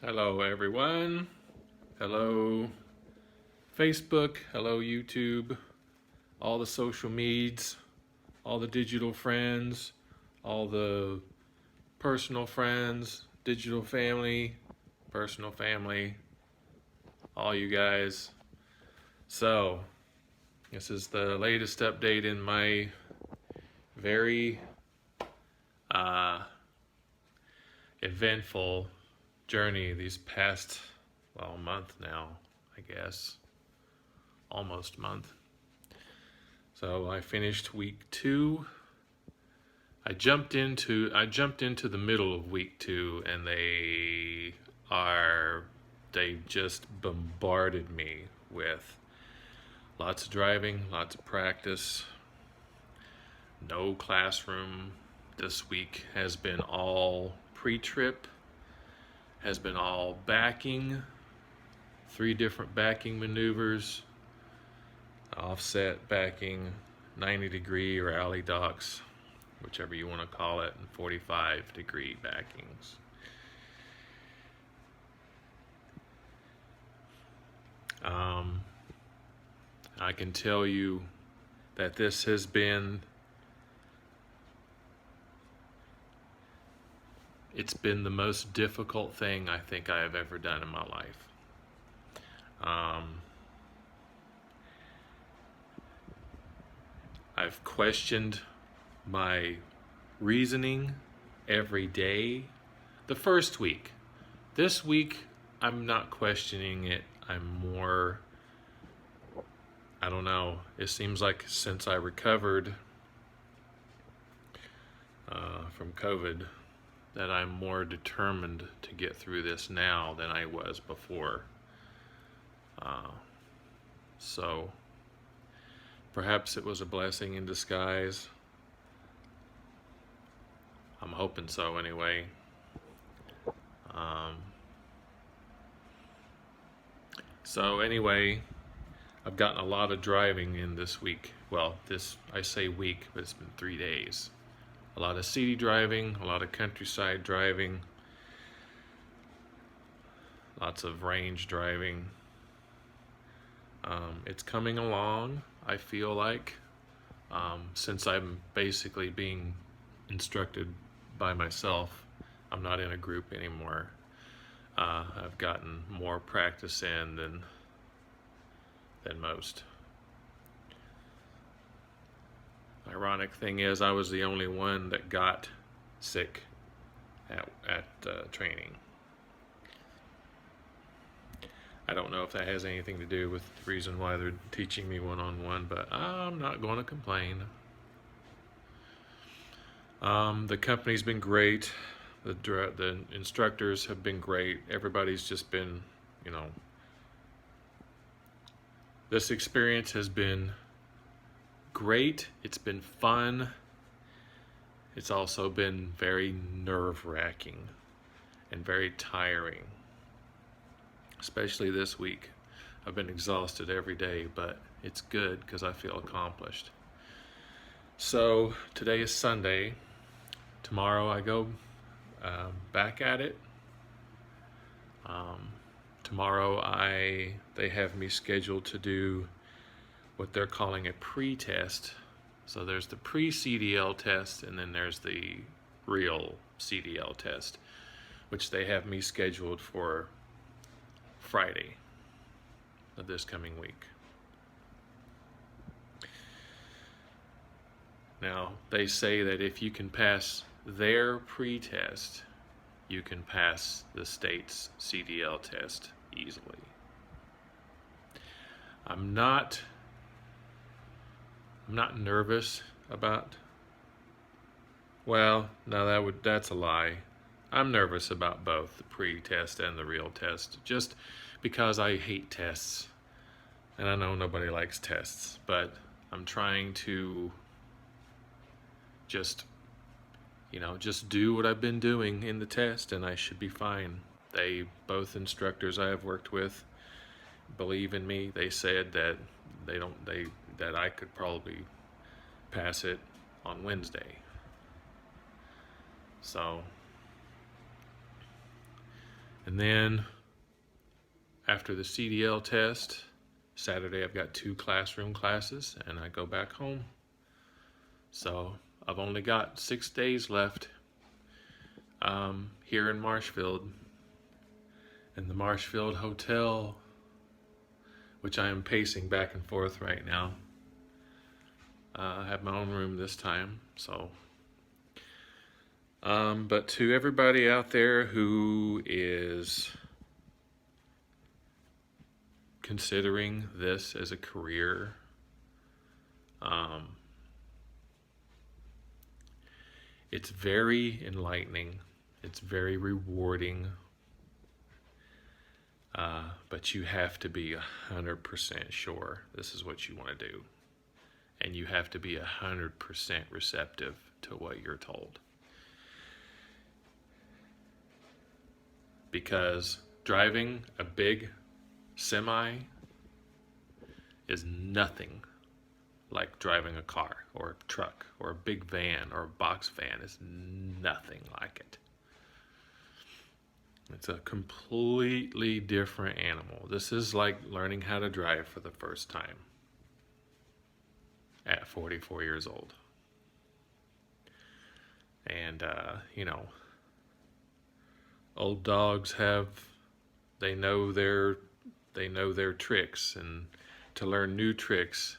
Hello, everyone. Hello, Facebook. Hello, YouTube. All the social medias, all the digital friends, all the personal friends, digital family, personal family, all you guys. So, this is the latest update in my very uh, eventful journey these past, month now, I guess. Almost month. So I finished week 2. I jumped into the middle of week 2, and they just bombarded me with lots of driving, lots of practice. No classroom. This week has been all pre-trip, has been all backing, 3 different backing maneuvers, offset backing, 90-degree or alley docks, whichever you want to call it, and 45-degree backings. I can tell you that this has been, it's been the most difficult thing I think I have ever done in my life. I've questioned my reasoning every day. The first week. This week, I'm not questioning it. I'm more, I don't know, it seems like since I recovered from COVID, that I'm more determined to get through this now than I was before. So perhaps it was a blessing in disguise. I'm hoping so anyway. So anyway, I've gotten a lot of driving in this week. Well, I say week, but it's been 3 days. A lot of city driving, a lot of countryside driving, lots of range driving. It's coming along, I feel like, since I'm basically being instructed by myself. I'm not in a group anymore. I've gotten more practice in than most. Ironic thing is, I was the only one that got sick at training. I don't know if that has anything to do with the reason why they're teaching me one-on-one, but I'm not going to complain. The company's been great. The instructors have been great. Everybody's just been, this experience has been great. It's been fun. It's also been very nerve-wracking and very tiring, especially this week. I've been exhausted every day, but it's good because I feel accomplished. So today is Sunday. Tomorrow I go back at it. Tomorrow they have me scheduled to do what they're calling a pre-test. So there's the pre-CDL test, and then there's the real CDL test, which they have me scheduled for Friday of this coming week. Now, they say that if you can pass their pre-test, you can pass the state's CDL test easily. I'm not nervous about, well, no, that's a lie. I'm nervous about both the pre-test and the real test, just because I hate tests. And I know nobody likes tests, but I'm trying to just do what I've been doing in the test, and I should be fine. Both instructors I have worked with believe in me. They said that that I could probably pass it on Wednesday. So And then after the CDL test, Saturday I've got 2 classroom classes and I go back home. So I've only got 6 days left here in Marshfield, in the Marshfield Hotel, which I am pacing back and forth right now. I have my own room this time, so. But to everybody out there who is considering this as a career, it's very enlightening. It's very rewarding. But you have to be 100% sure this is what you want to do. And you have to be 100% receptive to what you're told. Because driving a big semi is nothing like driving a car or a truck or a big van or a box van. Is nothing like it. It's a completely different animal. This is like learning how to drive for the first time at 44 years old. And, old dogs they know their tricks, and to learn new tricks,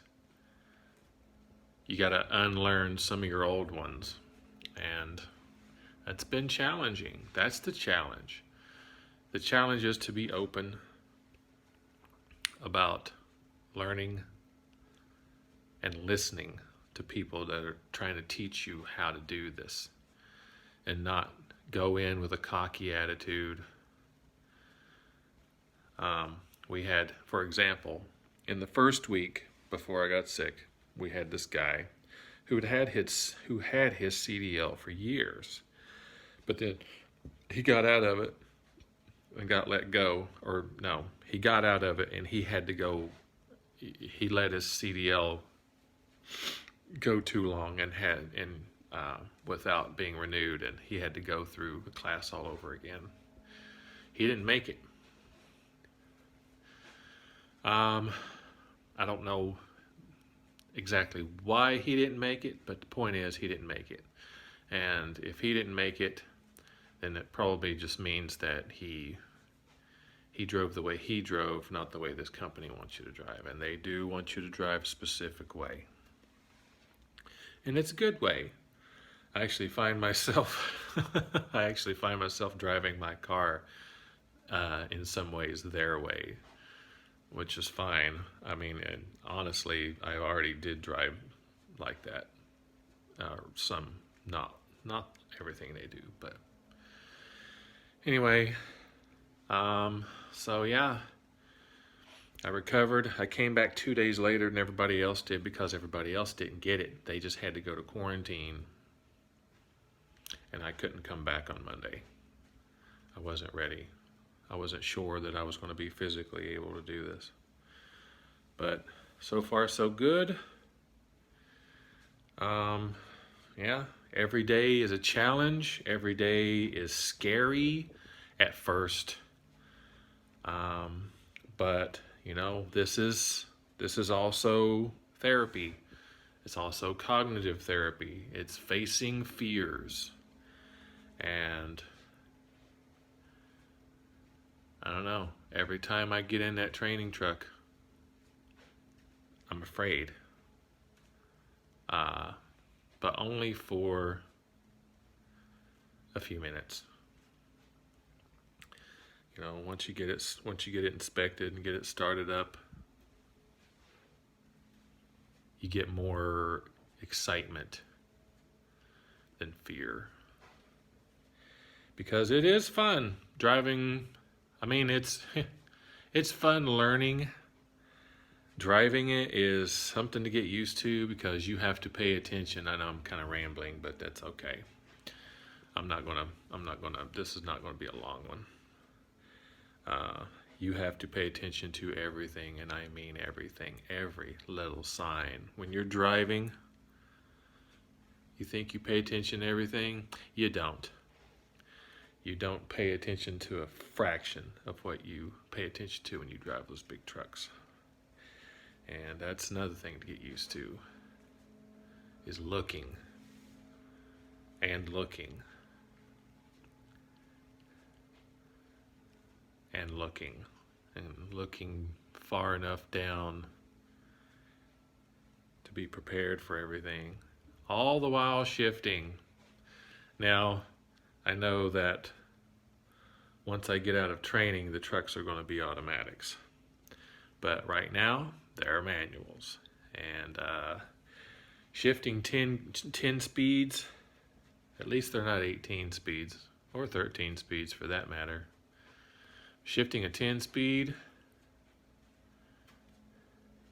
you got to unlearn some of your old ones. And that's been challenging. That's the challenge. The challenge is to be open about learning and listening to people that are trying to teach you how to do this, and not go in with a cocky attitude. We had, for example, in the first week before I got sick, we had this guy who had his CDL for years, but then he got out of it and got let go, or no, he got out of it and he had to go. He let his CDL go too long and without being renewed, and he had to go through the class all over again. He didn't make it. I don't know exactly why he didn't make it, but the point is he didn't make it. And if he didn't make it, then it probably just means that he drove the way he drove, not the way this company wants you to drive. And they do want you to drive a specific way. And it's a good way. I actually find myself driving my car in some ways their way, which is fine. I mean, and honestly, I already did drive like that. Some, not everything they do, but anyway. So yeah, I recovered. I came back 2 days later than everybody else did because everybody else didn't get it. They just had to go to quarantine. And I couldn't come back on Monday. I wasn't ready. I wasn't sure that I was going to be physically able to do this. But so far, so good. Yeah, every day is a challenge. Every day is scary at first. But, this is also therapy. It's also cognitive therapy. It's facing fears. And I don't know, every time I get in that training truck, I'm afraid. But only for a few minutes. Once you get it inspected and get it started up, you get more excitement than fear. Because it is fun driving. I mean, it's fun learning. Driving it is something to get used to because you have to pay attention. I know I'm kind of rambling, but that's okay. This is not gonna be a long one. You have to pay attention to everything, and I mean everything, every little sign. When you're driving, you think you pay attention to everything? You don't. you don't pay attention to a fraction of what you pay attention to when you drive those big trucks. And that's another thing to get used to, is looking and looking and looking and looking far enough down to be prepared for everything, all the while shifting. Now, I know that once I get out of training, the trucks are going to be automatics. But right now, they're manuals. And shifting 10 speeds, at least they're not 18 speeds, or 13 speeds for that matter. Shifting a 10 speed,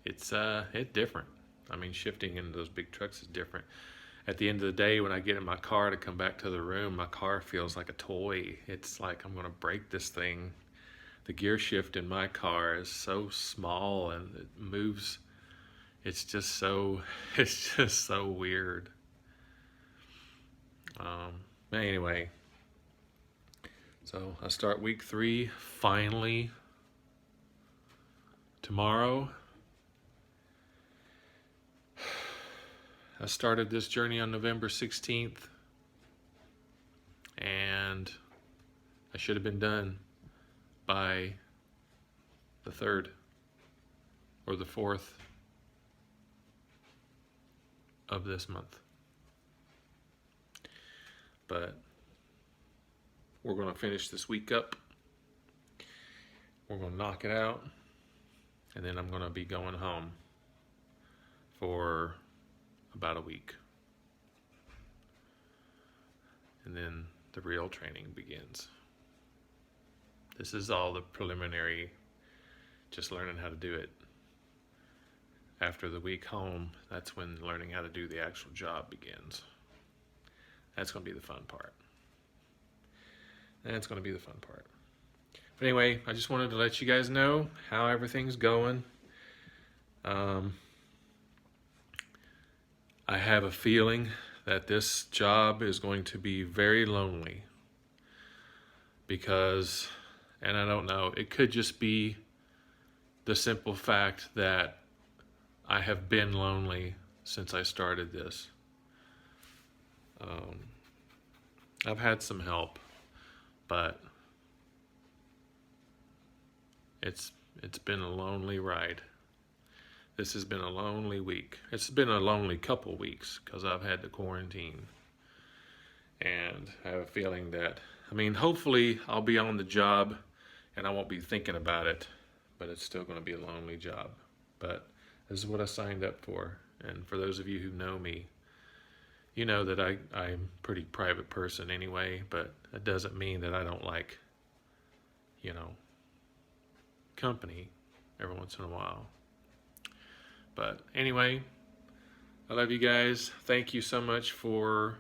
it's different. I mean, shifting in those big trucks is different. At the end of the day, when I get in my car to come back to the room, my car feels like a toy. It's like I'm gonna break this thing. The gear shift in my car is so small and it moves. It's just so weird. But anyway, so I start week 3 finally tomorrow. I started this journey on November 16th, and I should have been done by the 3rd or the 4th of this month. But we're going to finish this week up. We're going to knock it out, and then I'm going to be going home for about a week. And then the real training begins. This is all the preliminary, just learning how to do it. After the week home, that's when learning how to do the actual job begins. That's going to be the fun part. That's going to be the fun part. But anyway, I just wanted to let you guys know how everything's going. I have a feeling that this job is going to be very lonely because, and I don't know, it could just be the simple fact that I have been lonely since I started this. I've had some help, but it's been a lonely ride. This has been a lonely week. It's been a lonely couple weeks because I've had to quarantine. And I have a feeling that, I mean, hopefully I'll be on the job and I won't be thinking about it, but it's still going to be a lonely job. But this is what I signed up for. And for those of you who know me, you know that I'm a pretty private person anyway, but that doesn't mean that I don't like, company every once in a while. But anyway, I love you guys. Thank you so much for,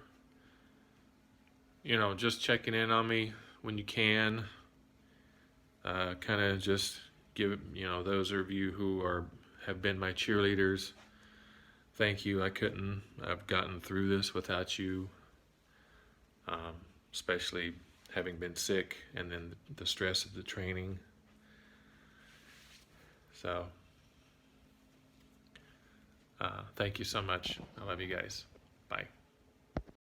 just checking in on me when you can. Kind of just give, those of you who have been my cheerleaders, thank you. I couldn't have gotten through this without you, especially having been sick and then the stress of the training. So, thank you so much. I love you guys. Bye.